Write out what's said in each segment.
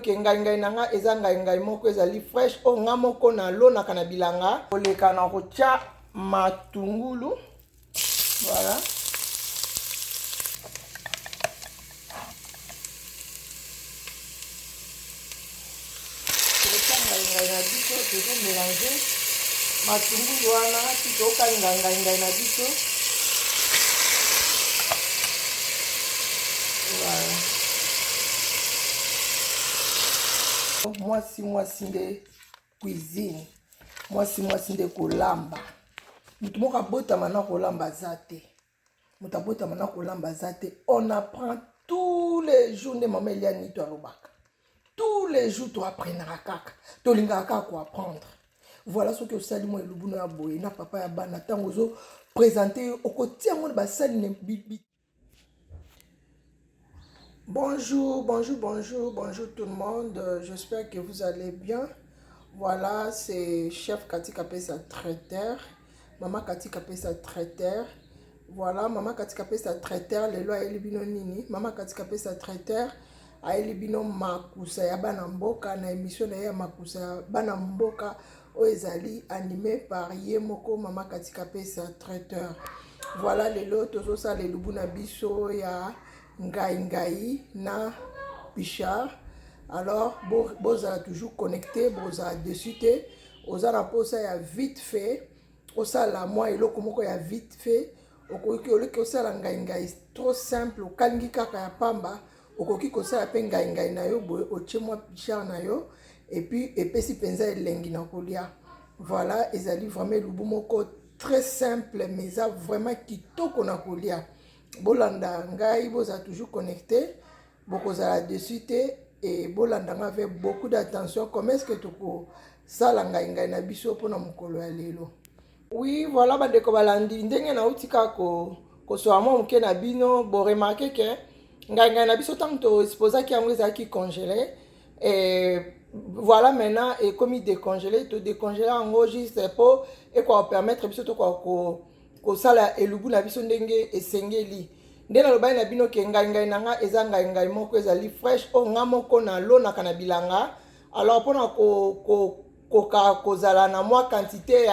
ke ngai nanga eza ngai moko ezali fresh o nga moko na lonaka na bilanga koleka na kotia matungulu. Voilà. Ngai na biso tozo mélanger matungulu wana ti tokalinga ngai na biso. Voilà. Mwasi nde cuisine, mwasi nde kolamba. Mutu moko abotama na kolamba zate. Mutu abotama na kolamba zate. On apprend tous les jours nde mama Eliane to alobaka. Tous les jours tu apprends kaka. To linga kaka ko apprendre. Voilà ce que osali mo elubuno ya boye na papa ya bana tango zo présenter okotia mo ba sali ne bibi. Bonjour tout le monde, j'espère que vous allez bien. Voilà, c'est chef Kati Kapesa traiteur, maman Kati Kapesa traiteur. Voilà, maman Kati Kapesa traiteur, les lois elibino nini, maman Kati Kapesa traiteur, a elibino makusa ya bana mboka na émission ya makusa ya bana mboka oezali animé par Yemoko maman Kati Kapesa traiteur. Voilà, les lots tozo sa les lubuna biso ya ngai na Pichard. Alors boza toujours connecté, boza dessus te oza na posa ya vite fait osala moi eloko moko ya vite fait okoki oleki osala ngai trop simple okangi kaka ya pamba okoki kosala pe ngai na yo boye otie moi Pichard na yo et puis epesi penza elengi na kolia. Voilà, ezali vraiment lubu moko très simple mais ça vraiment kitoko na kolia. Bolanda ngai boza toujours connecté, bokozala dessus te et bolanda nga avec beaucoup d'attention. Comment est-ce que toko sala ngai na biso pona mokolo ya lelo? Oui, voilà bandeko balandi ndenge na utika ko so amo muke na bino bo remarquer que ngai na biso tant to exposa ki yango ezaki congelé et voilà maintenant et comme il décongelé to décongeler en juste pour et quoi permettre biso to ko sala elubu na biso ndenge esengeli. Ndena lobali na bino ke ngai nanga eza ngai moko ezali fresh o nga moko na lonaka na bilanga. Alors pona kozala na mwa quantité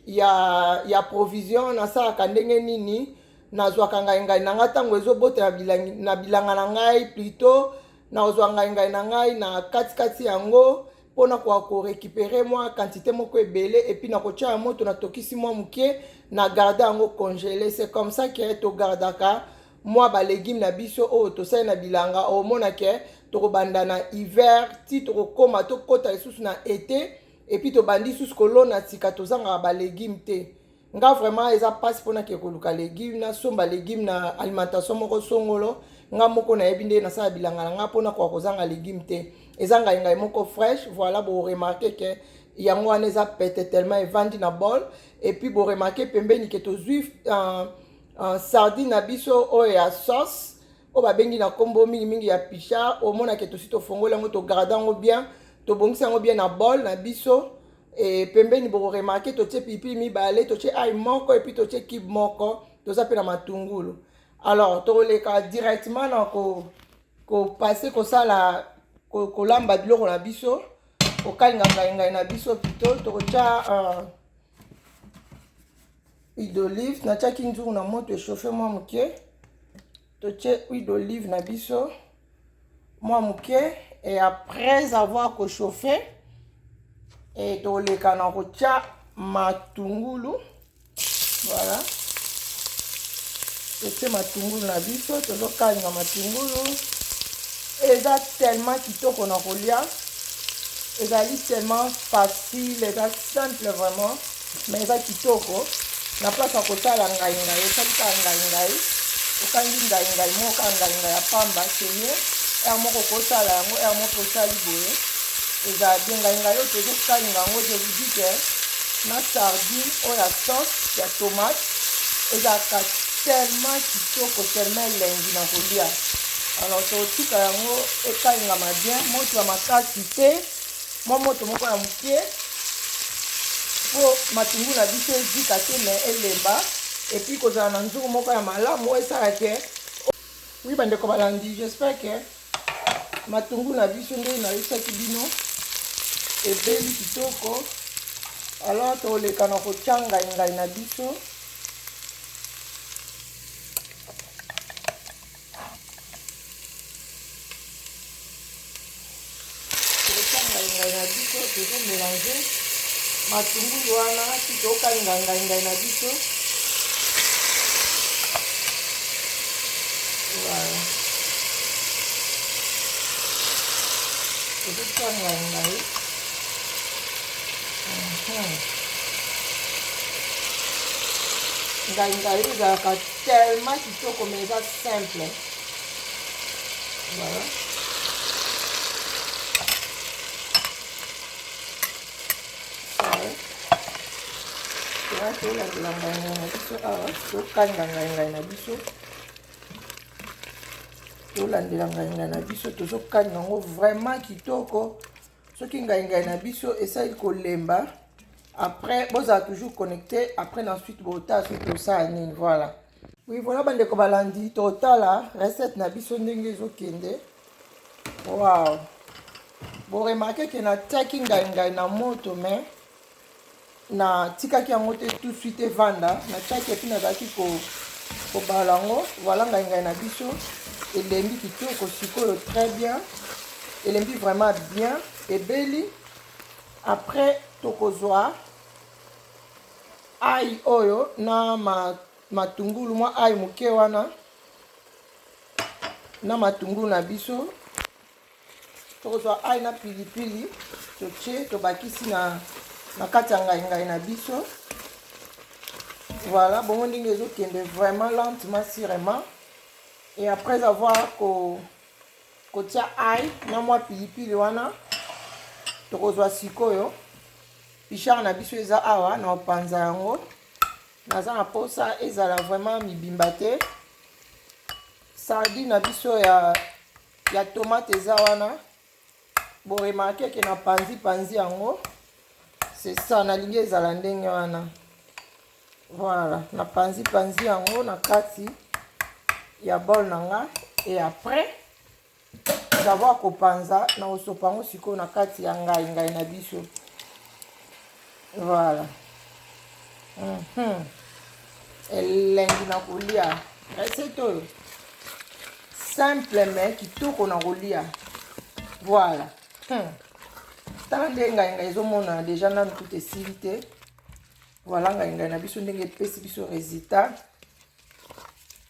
ya provision na sala ndenge nini nazwaka ngai nanga tango ezobota na bilanga na ngai plutôt na ozwa ngai na ngai na kati yango pona ko récupérer moi quantité moko ebele et puis na kotia ya moto na tokisi moi muke na garder yango congelé. C'est comme ça que to gardaka moi ba légumes na biso o to sai na bilanga o mona ke to banda na hiver ti to koma to kota isusu na été et puis to bandi sous kolona tika to zanga ba légumes te nga vraiment eza passe pona ke koluka légumes na somba légumes na alimentation moko songolo nga moko na yebinde na sa bilanga nga pona kwa kozanga légumes te eza ngai moko fresh. Voilà, vous remarquez que yango wana eza pete tellement evandi na bol et puis vous remarquez pembeni ke to zuif sardine na biso o ya sauce o ba bengi na kombo mingi ya Pichard o mona ke to sito fongola ngo to garder ngo bien to bongisa ngo bien na bol na biso et pembeni vous remarquez to tie pipi mibale to tie ai moko et puis to tie kib moko to za pe na matungulu. Alors to le ka directement na ko passer ko sala ko lamba biloko na biso okalinga ngai na biso plutôt tokotia huile d'olive na tia kinzungu na moto échauffé moi muke totie huile d'olive na biso moi muke et après avoir chauffé et toleka na kotia matungulu. Voilà, totie matungulu na biso tozokalinga matungulu eza tellement kitoko na kolia ezali tellement facile eza simple vraiment mais eza kitoko na place ya kosala ngai osalisa ngai okangi ngai moko ngai ya pamba senye er moko kosala yango er moko osali boye eza bien ngai oyo tozokalinga yango. Je vous dis que na sardine oyo ya sauce ya tomate ezalaka tellement kitoko tellement elengi na kolia. Alors totika yango ekalingama bien moto ya makasi te mwa moto moko ya muke po matungulu na biso ezika te mais elemba et puis kozala na nzungu moko ya malamu esala ke. Oui bandeko balandi, j'espère que matungu na biso nde nayebisaki bino ebeli kitoko. Alors toleka na kotia ngai na biso. Ngai na biso tozo mélanger matungulu wana ti tokalinga ngai na biso. Voilà. Tozo tia ngai. Ngai ezalaka tellement kitoko mais eza simple. Voilà. Tolandela ngai na biso awa tokanga ngai na biso. Tolandela ngai na biso tozokanga yango vraiment kitoko. Soki ngai na biso esali kolemba après bozala toujours connecté après ensuite bota soki tosala nini. Voilà. Oui, voilà bandeko balandi totala recette na biso ndenge ezokende. Wow. Bon remarquez que na tiaki ngai na moto mais na tikaki yango te tout de suite vanda na tiaki epi nazalaki kobala yango. Voilà ngai na biso elembi kitoko sikoyo très bien, elembi vraiment bien ebeli. Après tokozwa ai oyo na matungulu mwa ai moke wana na matungulu na biso. Tokozwa ai na pilipili totie tobakisi na kati ya ngai na biso. Voilà, bongo ndenge ezokende vraiment lentement sûrement. Et après avoir kotia ai na mwa pilipili wana tokozwa sikoyo pichard na biso eza awa na opanza yango. Naza na posa ezala vraiment mibimba te. Sardine na biso ya tomate eza wana. Bon remarquez que na panzi yango. C'est ça, nalingi ezala ndenge wana. Voilà, na panzi yango na kati ya bol nanga. Et après savoir kopanza na osopango siko na kati ya ngai na biso. Voilà. Elengi na kolia. Recette oyo simple mais kitoko na kolia. Voilà. Tala ndenge ngai ezomona déjà nanu tout esili te. Voilà ngai na biso ndenge epesi biso résultat.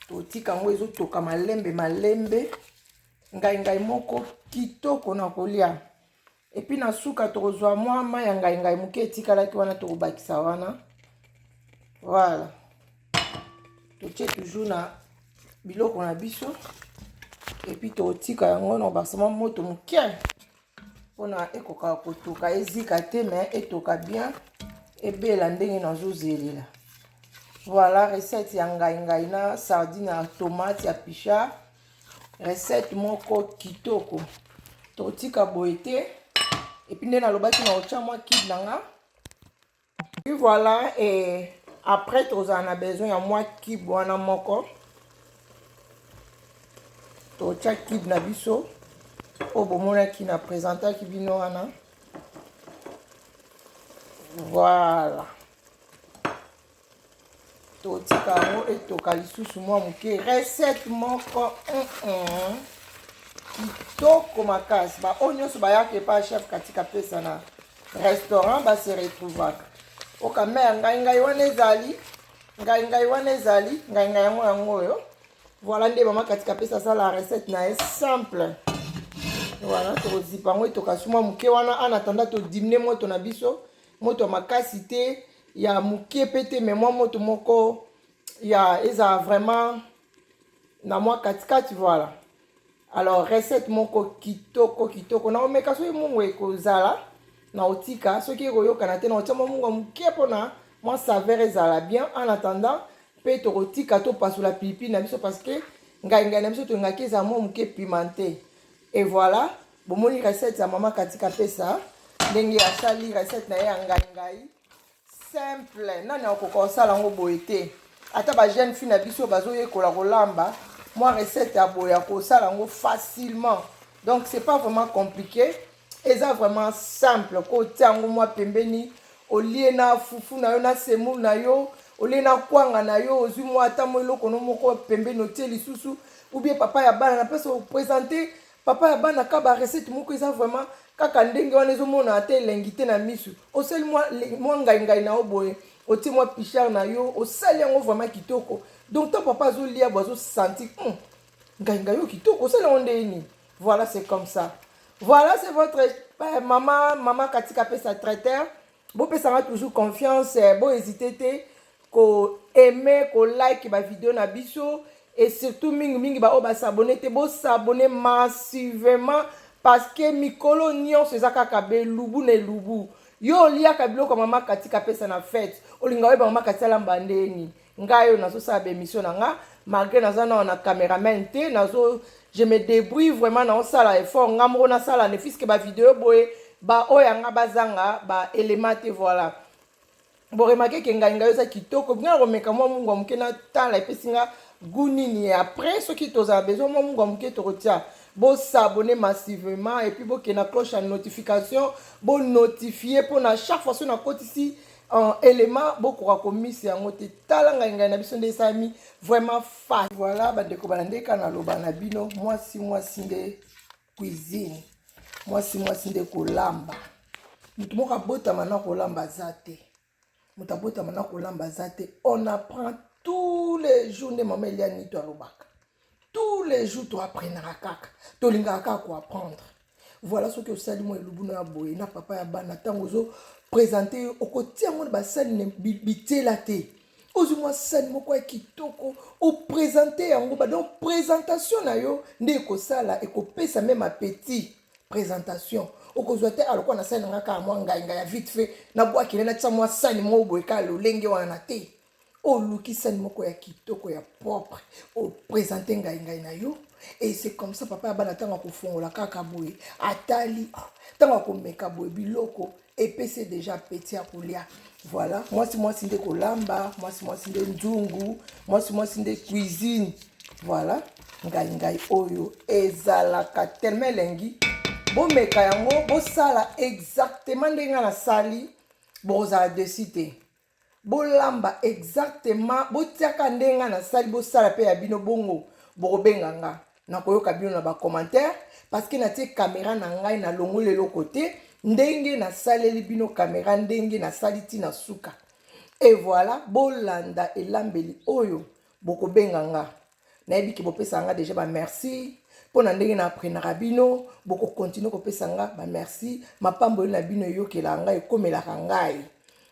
Totika yango ezotoka malembe. Ngai moko kitoko na kolia. Epi na suka tokozwa mwa mai ya ngai moke etikalaki wana tokobakisa wana. Voilà. Totie toujours na biloko na biso. Epi totika yango na basama moto moke. Pona ekoka kotoka ezika te mais etoka bien ebela ndenge nazozelela. Voilà recette ya ngai na sardine ya tomate ya pichard. Recette moko kitoko. Totika boye te. Epi nde nalobaki na otia mwa kid nanga. Et voilà, et après tozala na besoin ya mwa kib wana moko. Totia kib na biso. O bomonaki na présentaki bino wana. Voilà. Totika yango etoka lisusu mwa moke. Recette moko kitoko makasi. Ba oyo nyonso bayaki epa chef katika pesa na restaurant base retrouvaka. Oka me ngai wana ezali. Ngai wana ezali. Ngai yango oyo. Voilà nde mama katika pesa ça la recette na est simple. Voilà, tozipa ngo etoka suma moke wana en attendant to diminuer moto na biso. Moto makasi te ya moke pete mais moi moto moko ya eza vraiment na moi katikati. Voilà. Alors recette moko kitoko na omeka so mungu ekozala na otika soki koyoka na te na otama mungu moke pona moi saveur ezala bien en attendant pe to otika to pasula pipi na biso parce que ngai na biso to ngaki eza mo moke pimenté. Et voilà, bomoni recette ya mama katika pesa ndenge asali recette na ya ngai simple nani okoko sala ngo boye te ata ba jeune fille na biso bazoyekola kolamba moi recette ya boya ko sala ngo facilement Donc c'est pas vraiment compliqué. Et ça vraiment simple. Côté en moi pembeni, au lieu na fufu na yo na semu na yo, au lieu na kwanga na yo, ozu moi atamo eloko no moko pembeni otie lisusu, ou bien papa ya bana na pesa présenter papa ya bana ka ba recette moko eza vraiment kaka ndenge wana ezomona ate elengi te na misu. Osali moi ngai na oboye, otie moi pichard na yo, osali yango vraiment kitoko. Donc ton papa azolia bozo senti ngai yo kitoko, osali yango ndeni. Voilà, c'est comme ça. Voilà, c'est votre maman katika pesa traiteur. Bon, ça va toujours confiance. Bon, hésitez ko aimer, ko like ma vidéo na biso et surtout mingi ba s'abonner te bo s'abonner massivement parce que mikolo nyon se zakaka be lubu ne lubu. Yo lia kabilo ko mama katika pesa na fête. Olinga we ba mama katika lambandeni. Ngayo nazo sa be mission nga malgré nazo na caméraman te nazo je me débrouille vraiment dans ça effort ngamro na sala ne fiske ba vidéo boye ba oyanga bazanga ba élément te voilà. Bon remarquez que ngai za kitoko bien remeka moi mungu amuke na tala epesinga gunini et après ce qui toza besoin moi mungu amuke to retia bon s'abonner massivement et puis bon que na cloche à notification bon notifier pour na chaque fois sur na côté ici en élément beaucoup rakomi c'est en côté tala ngai na biso ndesa mi vraiment fa voilà ba deko balande kana loba na bino moi si nde cuisine moi si nde kolamba mutu moka bota mana kolamba zate mutabota mana kolamba zate on apprend tous les jours de maman Eliane to alobaka tous les jours tu apprendras kaka to linga kaka ko apprendre voilà ce que osali moi lubuno ya boye na papa ya bana tango zo présenter au côté ngo ba sali ne bitela te ozu moi sali moko ya kitoko o présenter yango ba donc présentation na yo nde ko sala e ko pesa même appétit présentation okozwa te aloko na sali ngaka mwa ngai ya vite fait na bwa kile na tsa mwa sali mo boye ka lolenge wana te o luki sali moko ya kitoko ya propre o présenter ngai na yo. Et c'est comme ça papa bana tanga ko fongola kaka boye atali tanga ko meka boye biloko et puis c'est déjà petit à poulia. Voilà, moi si nde kolamba, moi si nde nzungu, moi si nde cuisine. Voilà, ngai oyo ezalaka tellement lengi. Bon meka yango bo sala exactement ndenga na sali boza décider. Bo lamba exactement bo tiaka ndenga na sali bo sala pe ya bino bongo bo benganga. Na koyoka bino na ba commentaire parce que na tie caméra na ngai na longo lelo côté ndenge na saleli bino caméra ndenge na saliti na suka et voilà bolanda elambeli oyo boko benganga na yebi ki bopesa nga déjà ba merci pona ndenge na apprenera bino boko continuer ko pesa nga ba merci mapambo na bino yokela nga ekomela ngai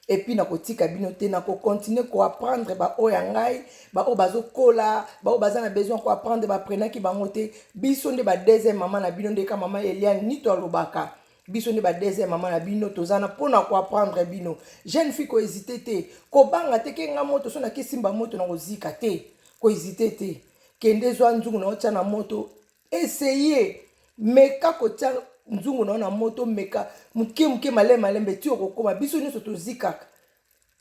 et puis na kotika bino te na ko continuer ko apprendre ba oya ngai ba o bazo kola ba o bazana besoin ko apprendre ba prena ki bango te biso nde ba deuxième maman na bino nde ka maman Eliane ni to alobaka biso nde ba deuxième maman na bino tozana pona ko apprendre bino jeune fille ko hésiter te ko banga te ke nga moto so na kesimba moto na kozika te ko hésiter te kende zwa nzungu na otia na moto essayer meka ko tia nzungu na moto meka muke malembe ti okokoma biso nyonso tozikaka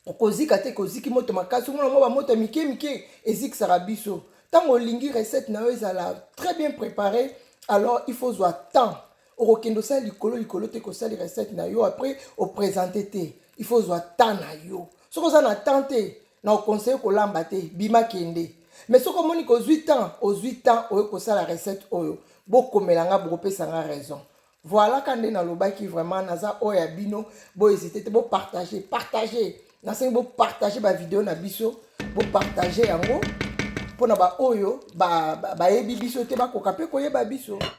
okozika te koziki moto makasi mona mo ba moto mike ezikisaka biso tango olingi recette na yo ezala très bien préparé alors il faut zwa temps okokendo sa likolo te kosali recette na yo après o présenter te il faut zwa temps na yo soko za na temps te na conseiller kolamba te bima kende mais soko moni ko 8 ans o kosala recette oyo bokomelanga bokopesa nga raison. Voilà quand on a lobaki vraiment naza oya bino bo hésiter te bo partager na sengi bo partager ba vidéo na biso bo partager yango pona ba oyo ba yebi biso te ba koka pe koyeba biso.